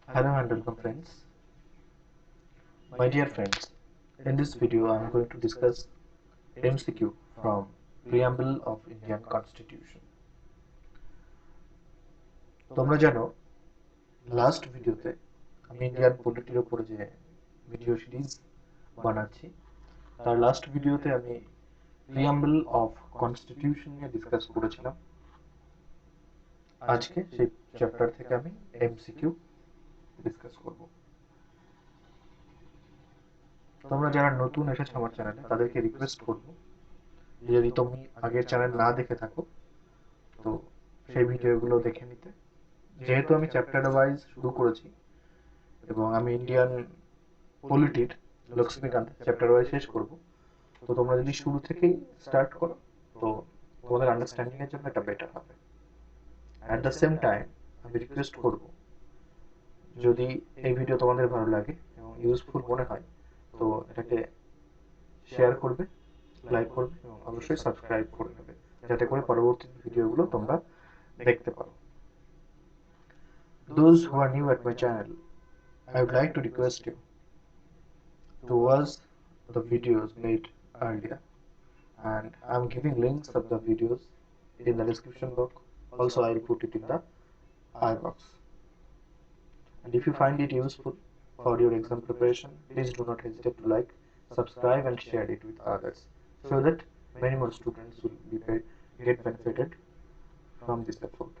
Hello and welcome friends. My dear friends, in this video I am going to discuss MCQ from Preamble of Indian Constitution. তোমরা জানো last ভিডিওতে আমি Indian পলিটির উপরে যে video series বানাচ্ছি তার last ভিডিওতে আমি প্রিয়াম্বল অফ কনস্টিটিউশন নিয়ে ডিসকাস করেছিলাম। আজকে সেই চ্যাপ্টার থেকে আমি এমসিকিউ ডিসকাস করব। তোমরা যারা নতুন এসেছো আমার চ্যানেলে তাদেরকে রিকোয়েস্ট করব যদি তুমি আগের চ্যানেল না দেখে থাকো তো সেই ভিডিওগুলো দেখে নিতে। যেহেতু আমি চ্যাপ্টার ওয়াইজ শুরু করেছি এবং আমি ইন্ডিয়ান পলিটির লক্ষ্মীকান্ত চ্যাপ্টার ওয়াইজ শেষ করব, তো তোমরা যদি শুরু থেকেই স্টার্ট করো তো তোমাদের আন্ডারস্ট্যান্ডিং এর জন্য এটা বেটার হবে। অ্যাট দ্য সেম টাইম আমি রিকোয়েস্ট করব যদি এই ভিডিও তোমাদের ভালো লাগে এবং ইউজফুল মনে হয় তো এটাকে শেয়ার করবে, লাইক করবে এবং অবশ্যই সাবস্ক্রাইব করে নেবে যাতে করে পরবর্তী ভিডিওগুলো তোমরা দেখতে পারো। Those who are new at my channel, I would like to request you to watch the videos made earlier, and I'm giving links of the videos in the description box. Also, I'll put it in the I box. And if you find it useful for your exam preparation, please do not hesitate to like, subscribe, and share it with others so that many more students will get benefited from this effort.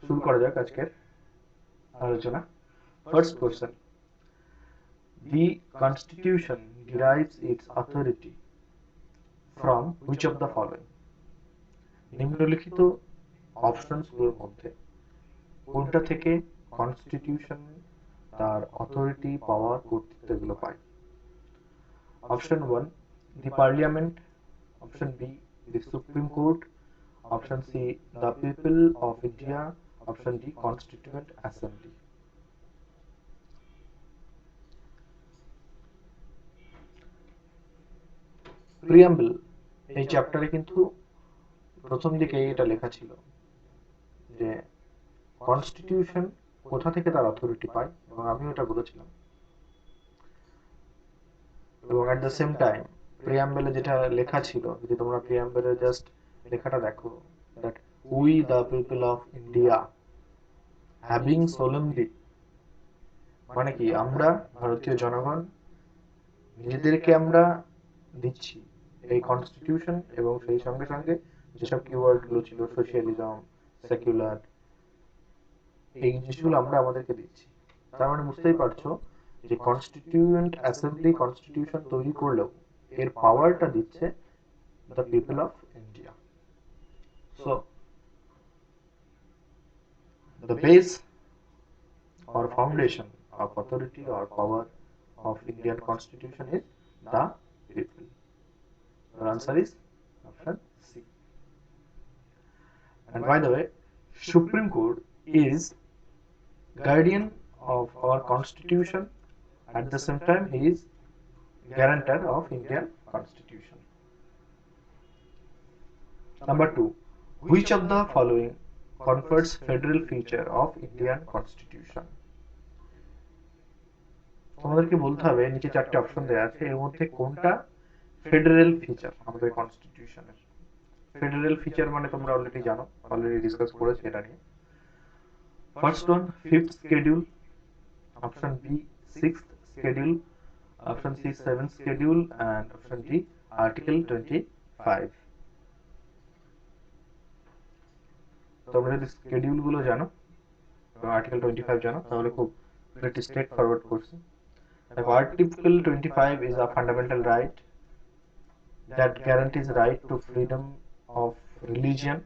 শুরু করা যাক আজকের আলোচনা। First question: The Constitution derives its authority from which of the following? নিম্নলিখিত অপশনসগুলোর মধ্যে কোনটা থেকে constitution তার অথরিটি, পাওয়ার, কর্তৃত্ব এগুলো পায়? Option 1 the parliament, option B the supreme court, option C the people of India, option D constituent assembly. Preamble এই চ্যাপ্টারে কিন্তু প্রথম দিকে এটা লেখা ছিল যে কনস্টিটিউশন কোথা থেকে তার অথরিটি পায়, এবং আমিও এটা বলেছিলাম। এবং অ্যাট দ্য সেম টাইম প্রিয়াম্বলে যেটা লেখা ছিল, যদি তোমরা প্রিয়াম্বলের জাস্ট লেখাটা দেখো, that we the people of India having সোলেমলি, মানে কি আমরা ভারতীয় জনগণ নিজেদেরকে আমরা দিচ্ছি এই কনস্টিটিউশন, এবং সেই সঙ্গে সঙ্গে যেসব কিওয়ার্ড গুলো ছিল সোশ্যালিজম, সেকুলার, এই জিনিসগুলো আমরা আমাদেরকে দিচ্ছি। তার মানে বুঝতেই পারছো যে কনস্টিটিউয়েন্ট অ্যাসেম্বলি কনস্টিটিউশন তৈরি করলেও এর পাওয়ারটা দিচ্ছে the people of India. So the base or foundation of authority or power of Indian Constitution is the people. The answer is option C. And by the way, Supreme Court is guardian of our Constitution. At the same time, he is guarantor of Indian Constitution. Number 2. Which of the following confers federal feature of Indian Constitution? তোমাদেরকে বলতে হবে, নিচে চারটে option দেওয়া আছে, এর মধ্যে কোনটা ফেডারেল ফিচার আমাদের কনস্টিটিউশনের। ফেডারেল ফিচার মানে তোমরা অলরেডি জানো, অলরেডি ডিসকাস করেছি এটা নিয়ে। First one fifth schedule, option B sixth schedule, option C seventh schedule, and option D article 25। তোমরা যদি শিডিউল গুলো জানো এবং আর্টিকেল 25 জানো তাহলে খুব প্রিটি স্ট্রেট ফরওয়ার্ড করছি। দেখো, article 25 is a fundamental right that guarantees right to freedom of religion,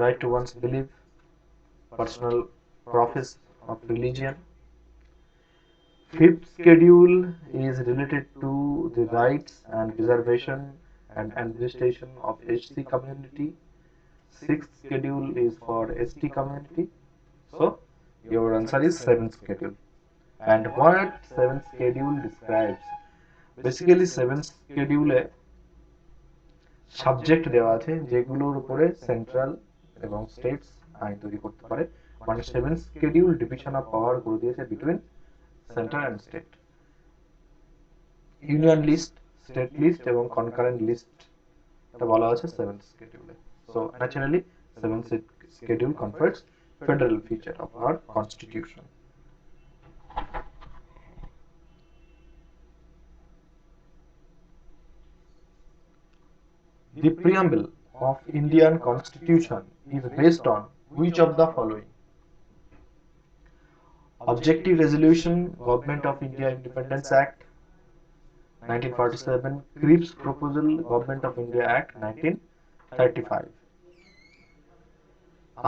right to one's belief, personal profess of religion. Fifth schedule is related to the rights and preservation and administration of HC community. Sixth schedule is for ST community. So your answer is seventh schedule. And what seventh schedule describes? Basically seventh schedule subject দেওয়া আছে যেগুলোর উপরে central এবং states আইন তৈরি করতে পারে, মানে 7 স্কেডিউল ডিভিশন অফ পাওয়ার করে দিয়েছে between centre and state. Union list, state list এবং কনকারেন্ট লিস্ট এটা বলা আছে 7 স্কেডিউলে। So naturally 7 schedule confers federal feature of our constitution. The preamble of Indian Constitution is based on which of the following? Objective Resolution, Government of India Independence Act 1947, Cripps Proposal, Government of India Act 1935.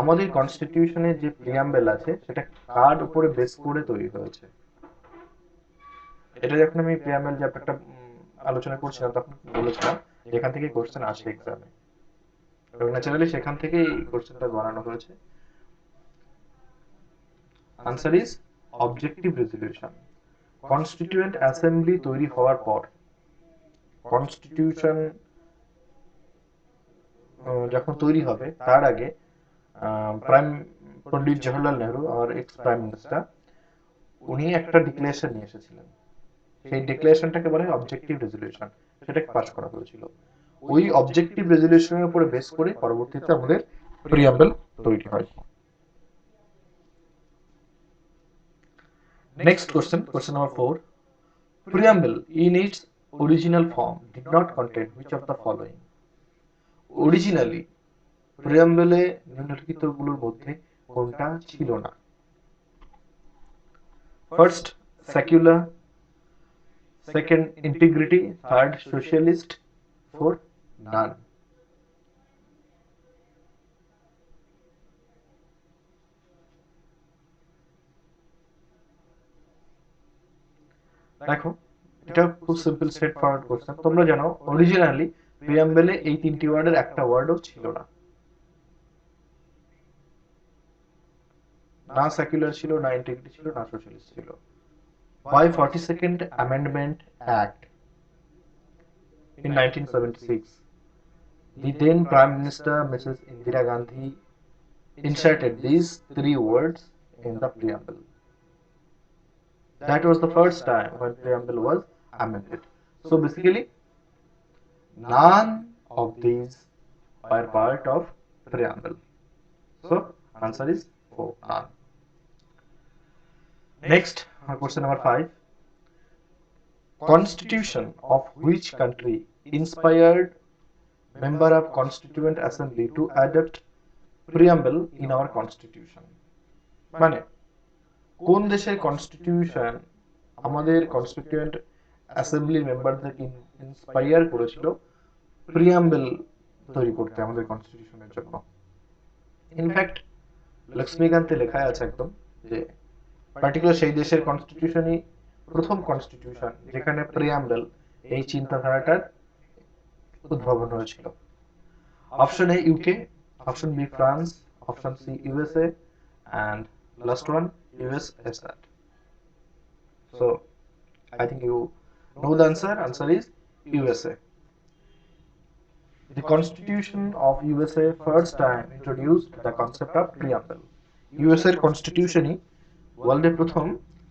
আমাদের কনস্টিটিউশনে যে preamble আছে সেটা কার উপরে base করে তৈরি হয়েছে? এটা যখন আমি প্রিয়াম্বেল চ্যাপ্টারটা আলোচনা করছিলাম তখন বলেছিলাম যেখান থেকে কোশ্চেন আসে এক্সামে, এবং ন্যাচারালি সেখান থেকেই কোশ্চেনটা বানানো হয়েছে। Answer is objective resolution. Constituent assembly তৈরি হওয়ার পর, কনস্টিটিউশন যখন তৈরি হবে তার আগে প্রাইম পন্ডিত জওহরলাল নেহরু আর এক্স প্রাইম মিনিস্টার উনি একটা ডিক্লারেশন নিয়ে এসেছিলেন। সেই ডিক্লারেশনটাকে বলা হয় অবজেক্টিভ রেজলিউশন, সেটাকে পাস করা হয়েছিল। ওই অবজেক্টিভ রেজলিউশনের উপরে বেস করে পরবর্তীতে আমাদের প্রিয়াম্বেল তৈরি হয়। Next question, question number 4. Preamble in its original form did not contain which of the following? Originally, preamble এ নিম্নলিখিতগুলোর মধ্যে কোনটা ছিল না? First, secular. Second, integrity. Third, socialist. Fourth, none. দেখো, এটা খুব সিম্পল স্ট্রেট ফরওয়ার্ড কোশ্চেন। তোমরা জানো অরিজিনালি প্রিয়াম্বেলে এই তিনটি ওয়ার্ডের একটা ওয়ার্ডও ছিল না। না সেকুলার ছিল, না ইন্টিগ্রিটি ছিল, না সোশ্যালিস্ট ছিল। By 42nd Amendment Act in 1976, the then Prime Minister Mrs. Indira Gandhi inserted these three words in the preamble. That was the first time when preamble was amended. So basically, none of these were part of preamble. So answer is 4, none. Next, question number 5. Constitution of which country inspired member of Constituent Assembly to adopt preamble in our constitution? মানে কোন দেশের constitution আমাদের constituent অ্যাসেম্বলির মেম্বারদেরকে inspire করেছিল preamble তৈরি করতে আমাদের কনস্টিটিউশনের জন্য? In fact লক্ষ্মীকান্তে লেখা আছে একদম যে পার্টিকুলার সেই দেশের কনস্টিটিউশনই প্রথম কনস্টিটিউশন যেখানে প্রিয়াম্বেল এই চিন্তাধারাটার উদ্ভাবন হয়েছিল। Option A UK, option B France, option C USA, and last one USSR. So I think you know the answer. Answer is USA. The Constitution of USA first time introduced the concept of preamble. USA Constitution ই ওয়ার্ল্ডের প্রথম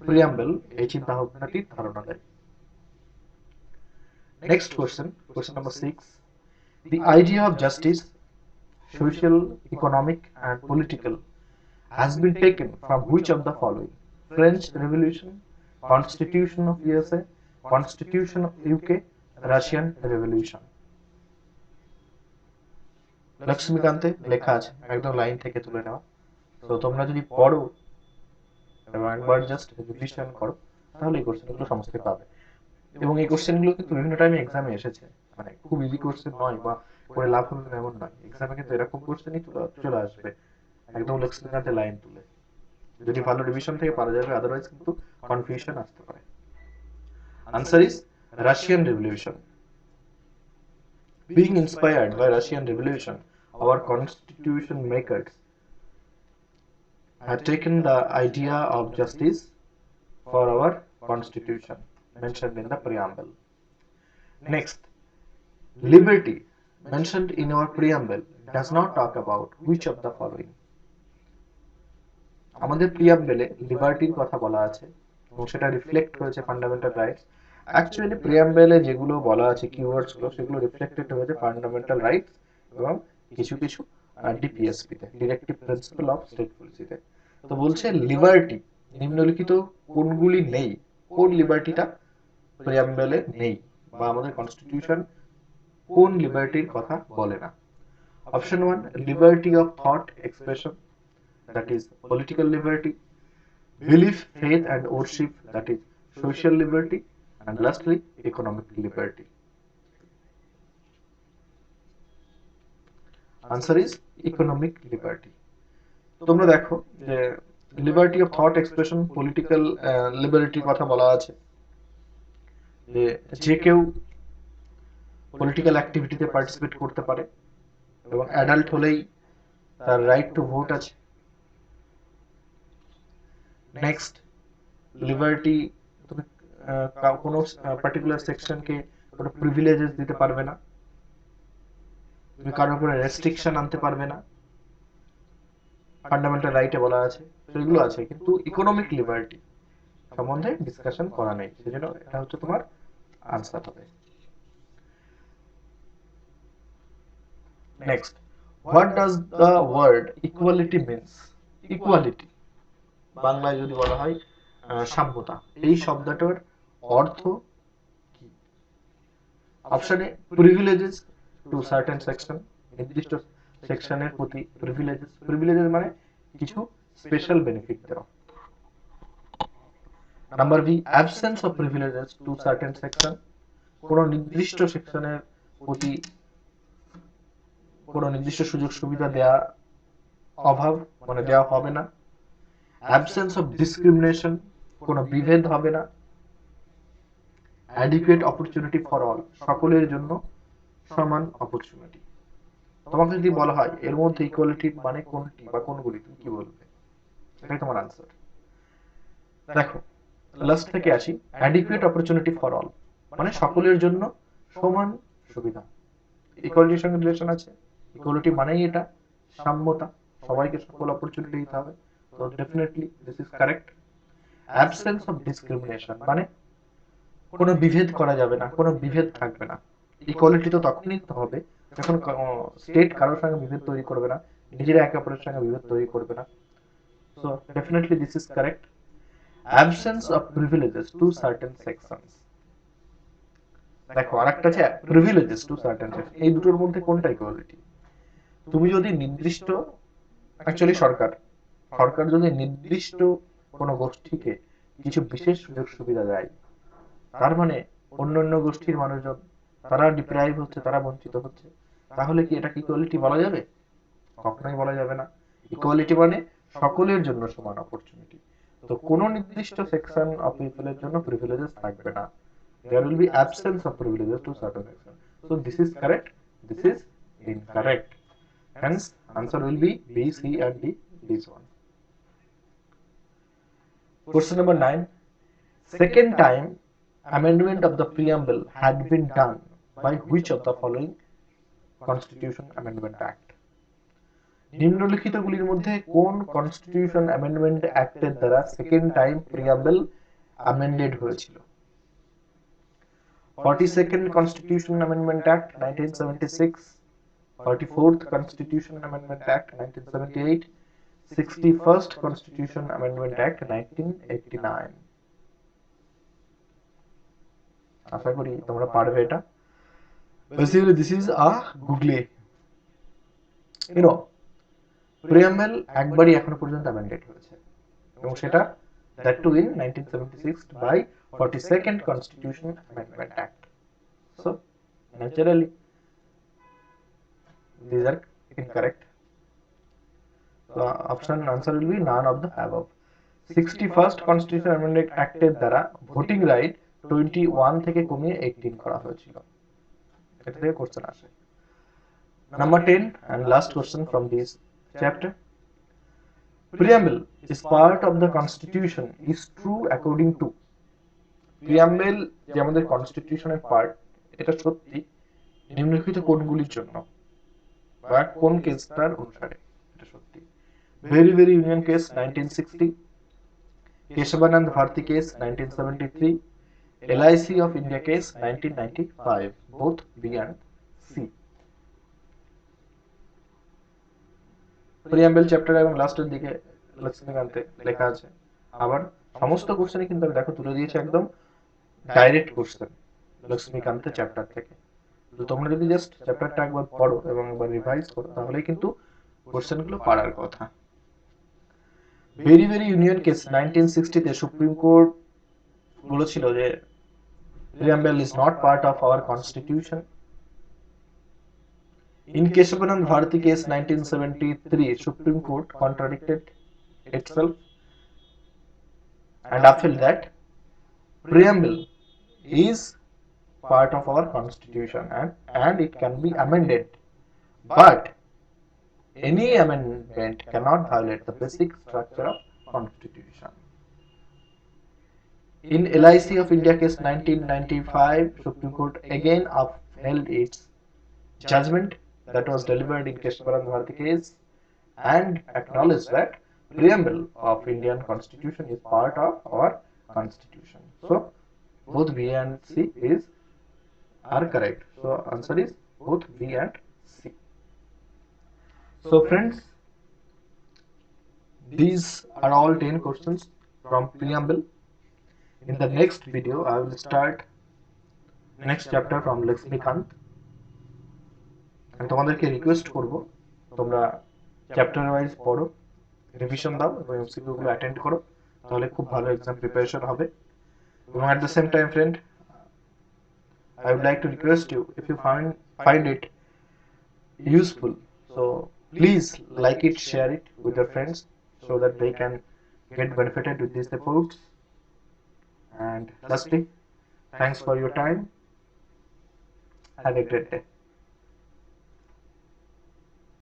preamble এই চিন্তা ভাবনাটির ধারণা দেয়। Next question, question number 6. The idea of justice, social, economic and political has been taken from which of the following? French Revolution, Constitution of USA, Constitution of UK, Russian Revolution. লক্ষ্মীকান্তে লেখা আছে একদম line থেকে তুলে নেওয়া। তো তোমরা যদি পড়ো এবং একবার জাস্ট রিভিশন করো তাহলে এই কোশ্চেনগুলো সমস্ত পাবে। এবং এই কোশ্চেনগুলো কিন্তু বিভিন্ন টাইমে এক্সামে এসেছে, মানে খুব ইজি কোশ্চেন নয় বা করে লাভ হবে এমন নয়। এক্সামে কিন্তু এরকম কোশ্চেনই চলে আসবে একদম লক্ষ্মীকান্তে লাইন তুলে। যদি ভালো রিভিশন থেকে পারা যাবে, আদারওয়াইজ কিন্তু কনফিউশন আসতে পারে। Answer is Russian revolution. Being inspired by Russian Revolution, our constitution makers had taken the idea of justice for our constitution mentioned in the preamble. Next, liberty mentioned in our preamble does not talk about which of the following? আমাদের প্রিয়াম্বেলে লিবার্টির কথা বলা আছে এবং সেটা reflect হয়েছে fundamental rights. Actually প্রিয়াম্বেলে যেগুলো বলা আছে কিওয়ার্ডস গুলো সেগুলো রিফ্লেক্টেড হয়েছে ফান্ডামেন্টাল রাইটস এবং কিছু কিছু ডিপিএসপি তে, ডিরেক্টিভ প্রিন্সিপাল অফ স্টেট পলিসিতে। তো বলছে লিবার্টি নিম্নলিখিত কোনগুলি নেই, কোন লিবার্টিটা প্রিয়াম্বেলে নেই বা আমাদের কনস্টিটিউশন কোন লিবার্টির কথা বলে না। Option 1, liberty of thought expression, that is political liberty; belief, faith and worship, that is social liberty; and lastly economic liberty. Answer is economic liberty. তোমরা দেখো যে liberty of thought expression, political লিবার্টির কথা বলা আছে যে যে কেউ পলিটিক্যাল অ্যাক্টিভিটিতে পার্টিসিপেট করতে পারে এবং অ্যাডাল্ট হলেই তার রাইট টু ভোট আছে। নেক্সট, লিবার্টি, তুমি কোনো পার্টিকুলার সেকশনকে কোনো প্রিভিলেজেস দিতে পারবে না, তুমি কারোর উপরে রেস্ট্রিকশন আনতে পারবে না, ফান্ডামেন্টাল রাইটে বলা আছে, সেগুলো আছে। কিন্তু ইকোনমিক লিবার্টি সম্বন্ধে ডিসকাশন করা নেই, সেজন্য এটা হচ্ছে তোমার আনসার হবে। Next, what does the word equality means? Equality বাংলায় যদি বলা হয় সাম্যতা, এই শব্দটার অর্থ কি? Option A, privileges to certain section, নির্দিষ্ট সেকশনের প্রতি প্রিভিলেজেস, প্রিভিলেজেস মানে কিছু স্পেশাল বেনিফিট দেওয়া। Number B, absence of privileges to certain section, কোনো নির্দিষ্ট সেকশনের প্রতি কোনো নির্দিষ্ট সুযোগ সুবিধা দেওয়া অভাব, মানে দেওয়া হবে না। অ্যাবসেন্স অফ ডিসক্রিমিনেশন, কোনো বিভেদ হবে না। অ্যাডিকুয়েট অপরচুনিটি ফর অল, সকলের জন্য সমান অপরচুনিটি। তোমাকে যদি বলা হয় এর মধ্যে ইকুয়ালিটি মানে কোনটি বা কোনগুলি, তুমি কি বলবে? এটাই তোমার আনসার। দেখো লাস্ট থেকে আসি, অ্যাডিকুয়েট অপরচুনিটি ফর অল মানে সকলের জন্য সমান সুবিধা। ইকুয়ালিটির সঙ্গে রিলেশন আছে, ইকুয়ালিটি মানেই এটা সাম্যতা, সবাইকে সকল অপরচুনিটি দিতে হবে। তো definitely this is correct. Absence of discrimination মানে কোনো বিভেদ করা যাবে না, কোনো বিভেদ থাকবে না। ইকুয়ালিটি তো তখনই হবে যখন স্টেট কারোর সঙ্গে বিভেদ তৈরি করবে না, নিজেরা একে অপরের সঙ্গে বিভেদ তৈরি করবে না। So definitely this is correct. Absence of privileges to certain sections, দেখো আরেকটা আছে প্রিভিলেজেস টু সার্টেন সেকশন, এই দুটোর মধ্যে কোনটা ইকুয়ালিটি? তুমি যদি নির্দিষ্ট, অ্যাকচুয়ালি সরকার সরকার যদি নির্দিষ্ট কোনো গোষ্ঠীকে কিছু বিশেষ সুযোগ সুবিধা দেয়, তার মানে অন্যান্য গোষ্ঠীর মানুষজন তারা ডিপ্রাইভ হচ্ছে, তারা বঞ্চিত হচ্ছে, তাহলে কি এটাকে ইকুয়ালিটি বলা যাবে? কখনোই বলা যাবে না। ইকুয়ালিটি মানে সকলের জন্য সমান অপরচুনিটি। তো কোনো নির্দিষ্ট সেকশন অফ পিপলের জন্য প্রিভিলেজেস থাকবে না। there will be absence of privileges to certain section. So this is correct, this is incorrect. Hence answer will be B, C and D, this one. Question number 9. Second time amendment of the preamble had been done by which of the following Constitution Amendment Act? নিম্নলিখিতগুলির মধ্যে কোন constitution amendment অ্যাক্টের দ্বারা second time preamble amended হয়েছিল? 42nd Constitution Amendment Act 1976, 44th Constitution Amendment Act 1978, 61st Constitution Amendment Act 1989. আশা করি তোমরা পারবে এটা। Basically this is a googly. You know, preamble একবারই এখনো পর্যন্ত amended হয়েছে এবং সেটা that too in 1976 by 42nd Constitution Amendment Act. So naturally these are incorrect. So option answer will be none of the above. 61st Constitution Amendment Act এর দ্বারা voting right 21 থেকে কমিয়ে 18 করা হয়েছিল। এটা থেকে কোশ্চেন আসে। Number 10 and last question from this chapter. Preamble is part of the Constitution is true according to. Preamble যে আমাদের কনস্টিটিউশনের পার্ট, এটা সত্যি নিম্নলিখিত কোনগুলির জন্য বা কোন কেসটার অনুসারে এটা সত্যি? Very Very Union Case 1960, Keshavanand Bharti Case 1973, LIC of India Case 1995, both B and C. Preamble chapter এবং লাস্টের দিকে লক্ষ্মীকান্তে লেখা আছে। আবার সমস্ত কোশ্চেনই কিন্তু আমি দেখো তুলে দিয়েছি একদম ডাইরেক্ট কোশ্চেন লক্ষ্মীকান্তে চ্যাপ্টার থেকে। তো তোমরা যদি জাস্ট চ্যাপ্টারটা একবার পড়ো এবং একবার রিভাইজ করো তাহলেই কিন্তু কোশ্চেনগুলো পারার কথা। ভেরি ভেরি ইউনিয়ন কেস 1960-তে সুপ্রিম কোর্ট বলেছিল যে preamble is not part of our constitution. In Keshavanand Bharati case 1973, Supreme Court contradicted itself and upheld that preamble is part of our constitution and it can be amended, but any amendment cannot violate the basic structure of constitution. In LIC of India case 1995, Supreme Court again upheld its judgment that was delivered in Keshavanand Bharati case and acknowledged that preamble of Indian constitution is part of our constitution. So both B and C are correct. So answer is both B and C. So friends, these are all 10 questions from preamble. In the next video I will start next chapter from Lakshmikant. আমি তোমাদেরকে request করব তোমরা chapter wise পড়ো, revision দাও এবং MCQ গুলো attend করো, তাহলে খুব ভালো এক্সাম প্রিপারেশন হবে। এবং at the same time friend, I would like to request you, if you find it useful, so please like it, share it with your friends so that they can get benefited with these efforts. And lastly, thanks for your time. Have a great day.